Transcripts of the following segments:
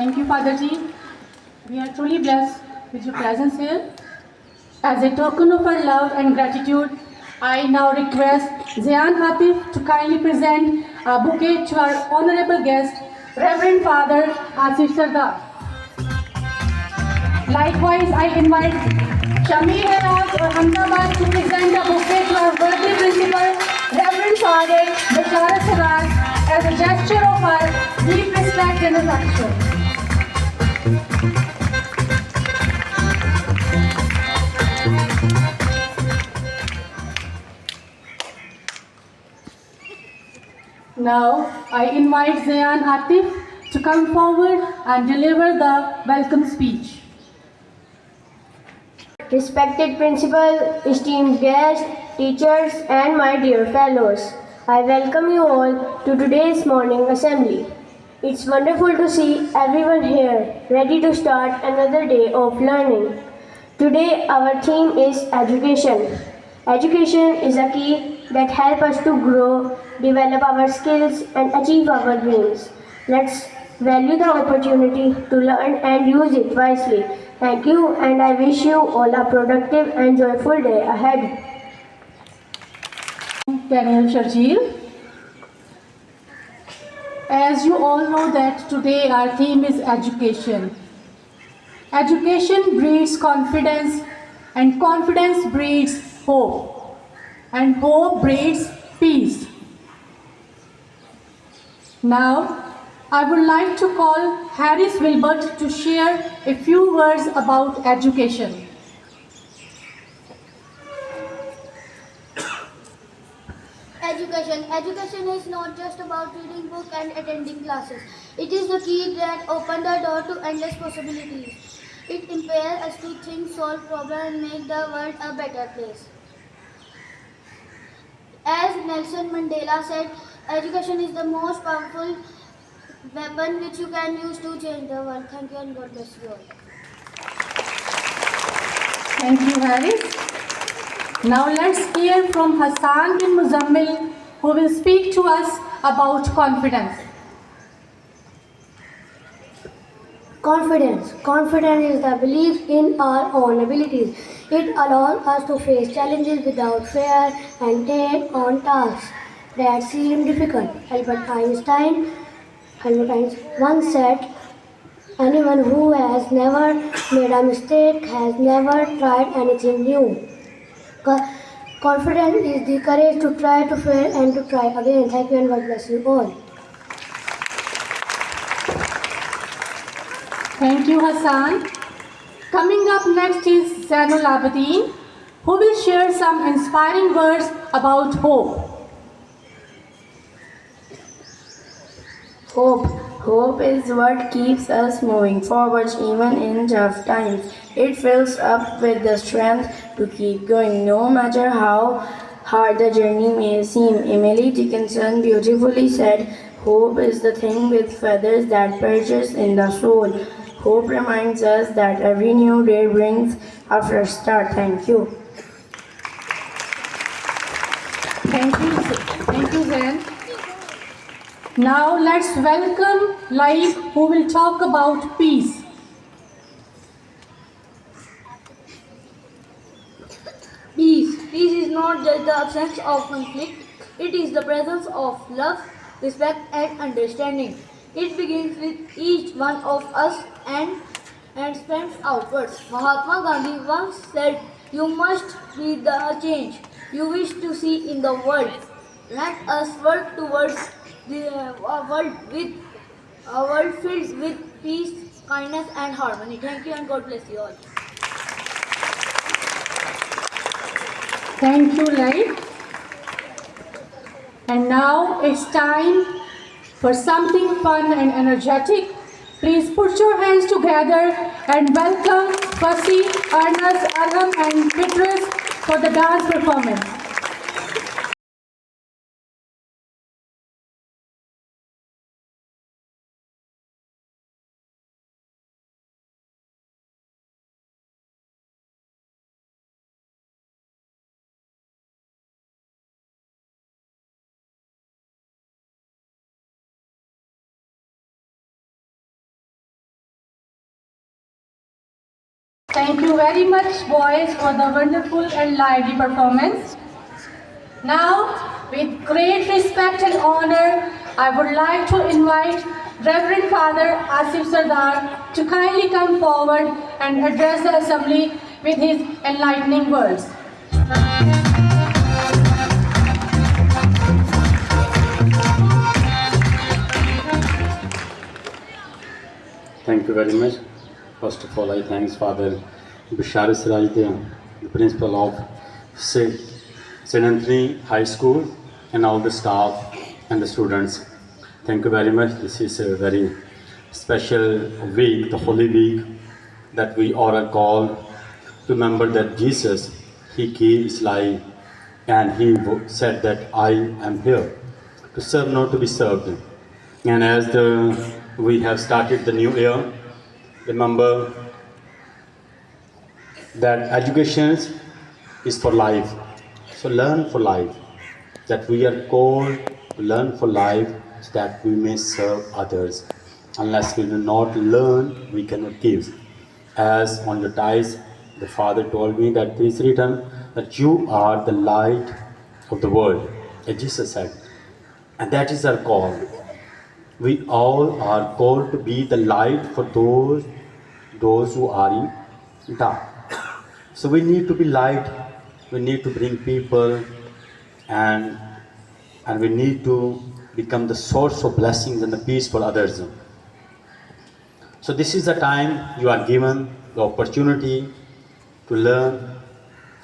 Thank you, Father Ji. We are truly blessed with your presence here. As a token of our love and gratitude, I now request Zayan Hatif to kindly present a bouquet to our honorable guest, Reverend Father Asif Sardar. Likewise, I invite Shamir Heraz or Ahmedabad to present a bouquet to our worthy principal, Reverend Father Bashara Sardar, as a gesture of our deep respect and affection. Now, I invite Zayan Atif to come forward and deliver the welcome speech. Respected principal, esteemed guests, teachers, and my dear fellows, I welcome you all to today's morning assembly. It's wonderful to see everyone here, ready to start another day of learning. Today, our theme is education. Education is a key that helps us to grow, develop our skills, and achieve our dreams. Let's value the opportunity to learn and use it wisely. Thank you, and I wish you all a productive and joyful day ahead. Daniel Sharjeel. As you all know that today our theme is education. Education breeds confidence and confidence breeds hope and hope breeds peace. Now, I would like to call Harris Wilbert to share a few words about education. Education is not just about reading books and attending classes. It is the key that opens the door to endless possibilities. It empowers us to think, solve problems, and make the world a better place. As Nelson Mandela said, education is the most powerful weapon which you can use to change the world. Thank you and God bless you all. Thank you, Harris. Now let's hear from Hassan bin Muzammil, who will speak to us about confidence. Confidence is the belief in our own abilities. It allows us to face challenges without fear and take on tasks that seem difficult. Albert Einstein once said, anyone who has never made a mistake has never tried anything new. Confidence is the courage to try, to fail, and to try again. Thank you and God bless you all. Thank you, Hassan. Coming up next is Zainul Abidin, who will share some inspiring words about hope. Hope is what keeps us moving forward even in tough times. It fills up with the strength to keep going no matter how hard the journey may seem. Emily Dickinson beautifully said, hope is the thing with feathers that perches in the soul. Hope reminds us that every new day brings a fresh start. Thank you. Thank you, Zain. Now let's welcome Laik, who will talk about peace. Peace is not just the absence of conflict, it is the presence of love, respect, and understanding. It begins with each one of us and spreads outwards. Mahatma Gandhi once said, you must be the change you wish to see in the world. Let us work towards a world filled with peace, kindness, and harmony. Thank you and God bless you all. Thank you, Laik. And now it's time for something fun and energetic. Please put your hands together and welcome Fasi, Arnaz, Arham, and Fitris for the dance performance. Thank you very much, boys, for the wonderful and lively performance. Now, with great respect and honor, I would like to invite Reverend Father Asif Sardar to kindly come forward and address the assembly with his enlightening words. Thank you very much. First of all, I thanks Father Bishar Siraj, the principal of St. Anthony High School, and all the staff and the students. Thank you very much. This is a very special week, the Holy Week, that we all are called to remember that Jesus, He gave His life, and He said that I am here to serve, not to be served. And as we have started the new year, remember that education is for life. So learn for life. That we are called to learn for life so that we may serve others. Unless we do not learn, we cannot give. As on your ties, the Father told me that it is written that you are the light of the world, as Jesus said. And that is our call. We all are called to be the light for those who are in dark. So we need to be light. We need to bring people, and we need to become the source of blessings and the peace for others. So this is the time you are given the opportunity to learn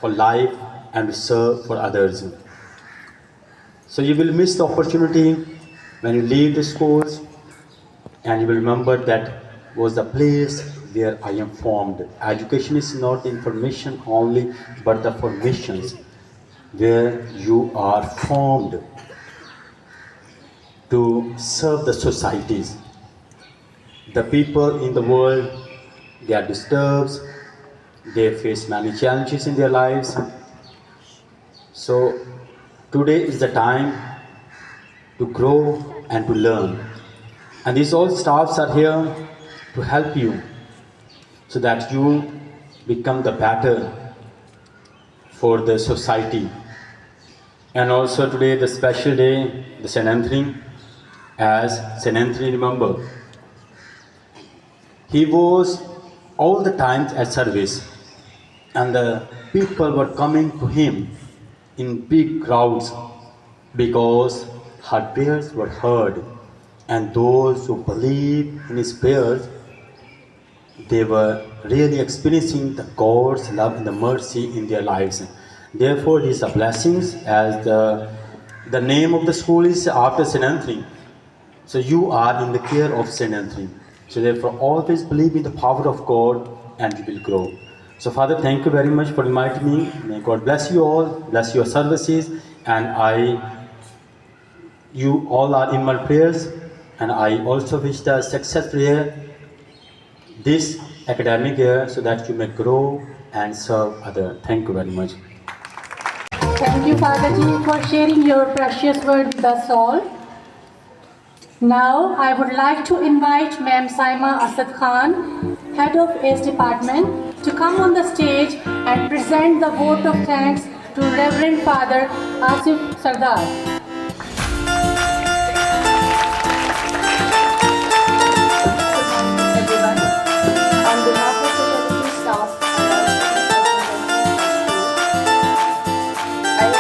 for life and to serve for others. So you will miss the opportunity when you leave the schools, and you will remember that was the place where I am formed. Education is not information only, but the formations where you are formed to serve the societies. The people in the world, they are disturbed, they face many challenges in their lives. So today is the time to grow and to learn. And these all staffs are here to help you so that you become the better for the society. And also today the special day, the St. Anthony, as St. Anthony, remember, he was all the time at service, and the people were coming to him in big crowds because her prayers were heard, and those who believed in his prayers, they were really experiencing the God's love and the mercy in their lives. Therefore, these are blessings, as the name of the school is after St. Anthony. So you are in the care of St. Anthony. So therefore, always believe in the power of God and you will grow. So Father, thank you very much for inviting me. May God bless you all, bless your services, and you all are in my prayers, and I also wish the successful year this academic year so that you may grow and serve others. Thank you very much. Thank you, Father Ji, for sharing your precious word with us all. Now, I would like to invite Ma'am Saima Asad Khan, Head of ACE Department, to come on the stage and present the vote of thanks to Reverend Father Asif Sardar. Everyone, on behalf of the faculty staff and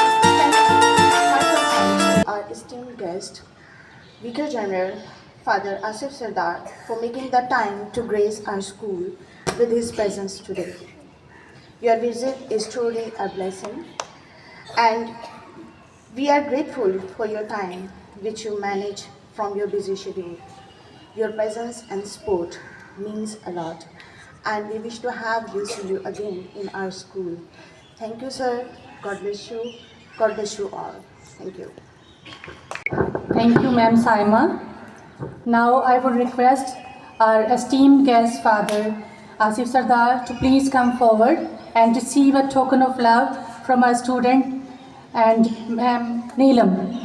I thank our esteemed guest, Vicar General Father Asif Sardar, for making the time to grace our school with his presence today. Your visit is truly a blessing, and we are grateful for your time which you manage from your busy schedule. Your presence and support means a lot, and we wish to have you see you again in our school. Thank you, sir. God bless you. God bless you all. Thank you. Thank you, Ma'am Saima. Now, I would request our esteemed guest, Father Asif Sardar, to please come forward and receive a token of love from our student and Ma'am Neelam.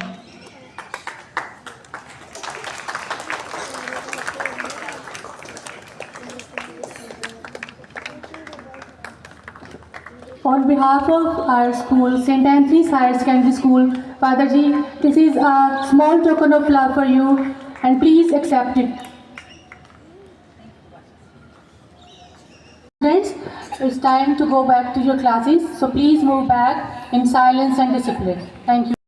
On behalf of our school, St. Anthony's Higher Secondary School, Father Ji, this is a small token of love for you and please accept it. Friends, it's time to go back to your classes, so please move back in silence and discipline. Thank you.